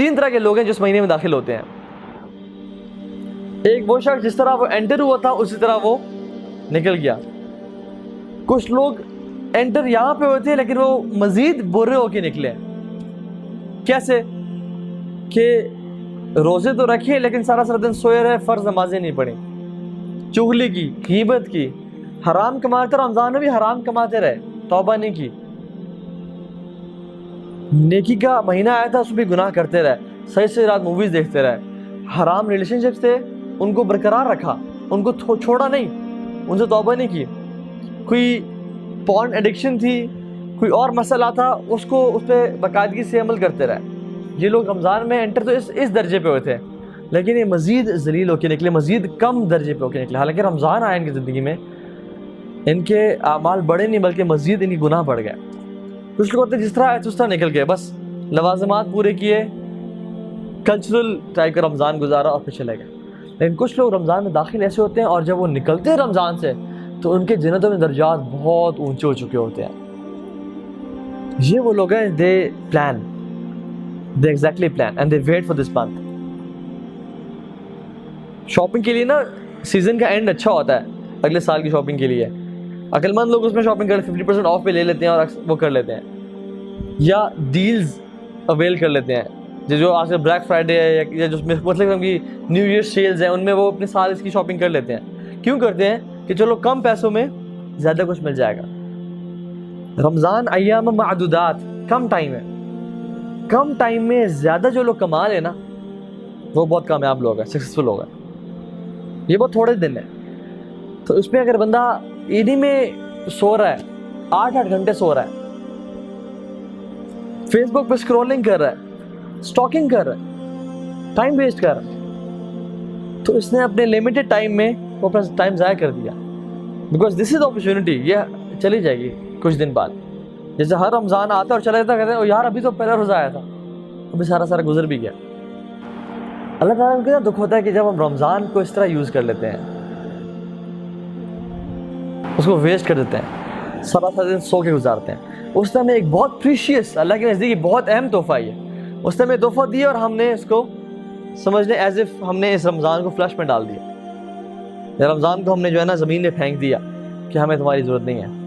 तीन तरह के लोग हैं जिस महीने में दाखिल होते हैं। एक वो शख्स जिस तरह वो एंटर हुआ था उसी तरह वो निकल गया। कुछ लोग एंटर यहाँ पे हुए थे लेकिन वो मजीद बुरे होके निकले। कैसे कि रोजे तो रखे लेकिन सारा सारा दिन सोए रहे, फर्ज नमाजें नहीं पढ़ी, चुगली की, गीबत की, हराम कमाते, रमजान में भी हराम कमाते रहे, तौबा नहीं की। नेकी का महीना आया था उसमें भी गुनाह करते रहे, सही से रात मूवीज देखते रहे, हराम रिलेशनशिप्स थे उनको बरकरार रखा, उनको छोड़ा नहीं, उनसे तौबा नहीं की। कोई पॉर्न एडिक्शन थी, कोई और मसला था, उसको उस पर बाकायदगी से अमल करते रहे। ये लोग रमज़ान में एंटर तो इस दर्जे पे हुए थे, लेकिन ये मज़ीद जलील होके निकले, मज़ीद कम दर्जे पे होके निकले। हालांकि रमज़ान आया इनकी ज़िंदगी में, इनके आमाल बढ़े नहीं बल्कि मज़ीद इनकी गुनाह बढ़ गए। कुछ लोग होते जिस तरह आए उस तरह निकल गए, बस लवाजमात पूरे किए, कल्चरल टाइप का रमज़ान गुजारा और फिर चले गए। लेकिन कुछ लोग रमज़ान में दाखिल ऐसे होते हैं और जब वो निकलते हैं रमज़ान से तो उनके जन्नतों में दर्जात बहुत ऊंचे हो चुके होते हैं। ये वो लोग हैं, they plan, they exactly plan and they wait for this month. Shopping के लिए ना सीजन का एंड अच्छा होता है अगले साल की शॉपिंग के लिए। अक्लमंद लोग उसमें शॉपिंग कर 50% ऑफ पे ले लेते हैं और वो कर लेते हैं, या डील्स अवेल कर लेते हैं। जो आजकल ब्लैक फ्राइडे है या जो मतलब कि न्यू ईयर सेल्स हैं उनमें वो अपने साल इसकी शॉपिंग कर लेते हैं। क्यों करते हैं? कि चलो कम पैसों में ज़्यादा कुछ मिल जाएगा। रमज़ान अय्याम मादूदात, कम टाइम है, कम टाइम में ज़्यादा जो लोग कमा लेना वो बहुत कामयाब लोग हैं, सक्सेसफुल लोग हैं। ये बहुत थोड़े दिन है, तो उसमें अगर बंदा इन्हीं में सो रहा है, 8-8 घंटे सो रहा है, फेसबुक पे स्क्रॉलिंग कर रहा है, स्टॉकिंग कर रहा है, टाइम वेस्ट कर रहा है, तो इसने अपने लिमिटेड टाइम में वो अपना टाइम ज़ाया कर दिया। बिकॉज दिस इज अपॉर्चुनिटी, ये चली जाएगी कुछ दिन बाद। जैसे हर रमज़ान आता और चला जाता, कहते हैं यार अभी तो पहला रोज़ा आया था, अभी सारा गुजर भी गया। अल्लाह ताला को कितना दुख होता है कि जब हम रमज़ान को इस तरह यूज़ कर लेते हैं, उसको वेस्ट कर देते हैं, सारा दिन सो के गुजारते हैं। उस समय एक बहुत प्रीशियस, अल्लाह के नज़दीक बहुत अहम तोहफा है, उस समय तोहफा दिया और हमने इसको समझ लें एज इफ हमने इस रमज़ान को फ्लश में डाल दिया, रमज़ान को हमने जो है ना ज़मीन में फेंक दिया कि हमें तुम्हारी ज़रूरत नहीं है।